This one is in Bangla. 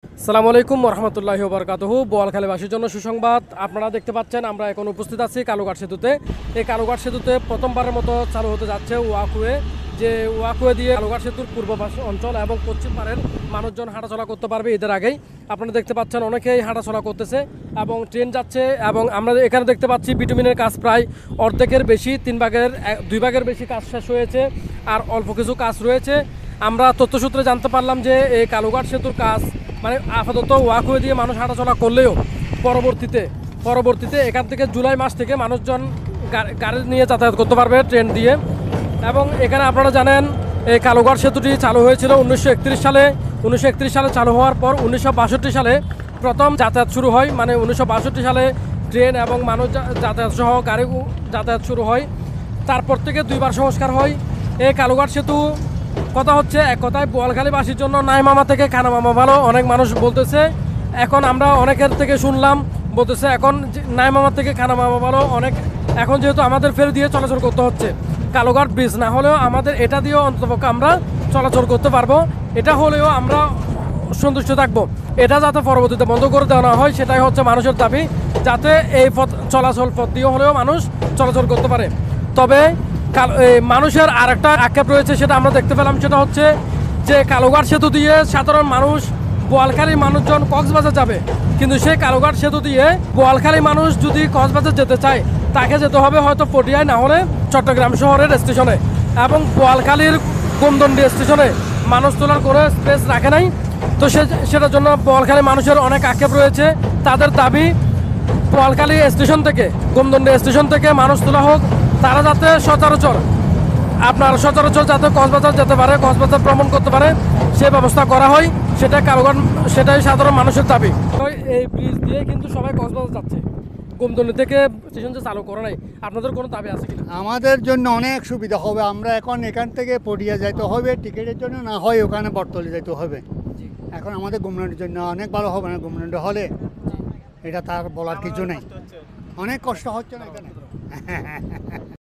আসসালামু আলাইকুম রহমতুল্লাহি ওবরকাতুহু। বোয়ালখালীবাসীর জন্য সুসংবাদ। আপনারা দেখতে পাচ্ছেন আমরা এখন উপস্থিত আছি কালুঘাট সেতুতে। এই কালুঘাট সেতুতে প্রথমবারের মতো চালু হতে যাচ্ছে ওয়াকওয়ে, যে ওয়াকওয়ে দিয়ে কালুঘাট সেতুর পূর্ব পাশ অঞ্চল এবং পশ্চিম পাড়ের মানুষজন হাঁটাচলা করতে পারবে ঈদের আগেই। আপনারা দেখতে পাচ্ছেন অনেকেই হাঁটাচলা করতেছে এবং ট্রেন যাচ্ছে, এবং আমরা এখানে দেখতে পাচ্ছি বিটুমিনের কাজ প্রায় অর্ধেকের বেশি, 2 ভাগের বেশি কাজ শেষ হয়েছে, আর অল্প কিছু কাজ রয়েছে। আমরা তথ্যসূত্রে জানতে পারলাম যে এই কালুঘাট সেতুর কাজ মানে আপাতত ওয়াকওয়ে দিয়ে মানুষ হাঁটাচলা করলেও পরবর্তীতে এখান থেকে জুলাই মাস থেকে মানুষজন গাড়ি নিয়ে যাতায়াত করতে পারবে ট্রেন দিয়ে। এবং এখানে আপনারা জানেন এই কালুঘাট সেতুটি চালু হয়েছিল 1931 সালে। 1931 সালে চালু হওয়ার পর 1962 সালে প্রথম যাতায়াত শুরু হয়, মানে 1962 সালে ট্রেন এবং মানুষ যাতায়াত সহ গাড়ি যাতায়াত শুরু হয়। তারপর থেকে 2বার সংস্কার হয় এই কালুঘাট সেতু। কথা হচ্ছে এক কথায় বোয়ালখালীবাসীর জন্য নাই মামা থেকে খানা মামা ভালো, অনেক মানুষ বলতেছে। এখন আমরা অনেকের থেকে শুনলাম বলতেছে এখন নাই মামা থেকে খানা মামা ভালো অনেক। এখন যেহেতু আমাদের ফেরি দিয়ে চলাচল করতে হচ্ছে, কালুঘাট ব্রিজ না হলেও আমাদের এটা দিয়েও অন্ততপক্ষে আমরা চলাচল করতে পারবো। এটা হলেও আমরা সন্তুষ্ট থাকবো। এটা যাতে পরবর্তীতে বন্ধ করে দেওয়া না হয় সেটাই হচ্ছে মানুষের দাবি, যাতে এই চলাচল পথ দিয়ে হলেও মানুষ চলাচল করতে পারে। তবে মানুষের আরেকটা আক্ষেপ রয়েছে, সেটা আমরা দেখতে পেলাম, সেটা হচ্ছে যে কালুঘাট সেতু দিয়ে সাধারণ মানুষ বোয়ালখালীর মানুষজন কক্সবাজার যাবে, কিন্তু সেই কালুঘাট সেতু দিয়ে বোয়ালখালী মানুষ যদি কক্সবাজার যেতে চায় তাকে যেতে হবে হয়তো পটিয়ায়, না হলে চট্টগ্রাম শহরের স্টেশনে। এবং বোয়ালখালীর গোমদন্ডি স্টেশনে মানুষ তোলার করে স্পেস রাখে নাই। তো সেটার জন্য বোয়ালখালী মানুষের অনেক আক্ষেপ রয়েছে। তাদের দাবি বোয়ালখালী স্টেশন থেকে, গোমদন্ডি স্টেশন থেকে মানুষ তোলা হোক, তারা যাতে সচরাচর যাতে কক্সবাজার যেতে পারে, কক্সবাজার ভ্রমণ করতে পারে, সে ব্যবস্থা করা হয়। সেটাই সাধারণ মানুষের দাবি। এই ব্রিজ দিয়ে কিন্তু সবাই কক্সবাজার যাচ্ছে, গোমদন্ডি থেকে স্টেশন যে চালু করে নাই। আপনাদের কোনো দাবি আছে কিনা? আমাদের জন্য অনেক সুবিধা হবে। আমরা এখন এখান থেকে পটিয়া যাইতে হবে টিকিটের জন্য, না হয় ওখানে বটতলি যাইতে হবে। এখন আমাদের গুমনান্ডির জন্য অনেক ভালো হবে না, গুমনান্ডি হলে এটা তার বলার কিছু নেই। অনেক কষ্ট হচ্ছে না এখানে।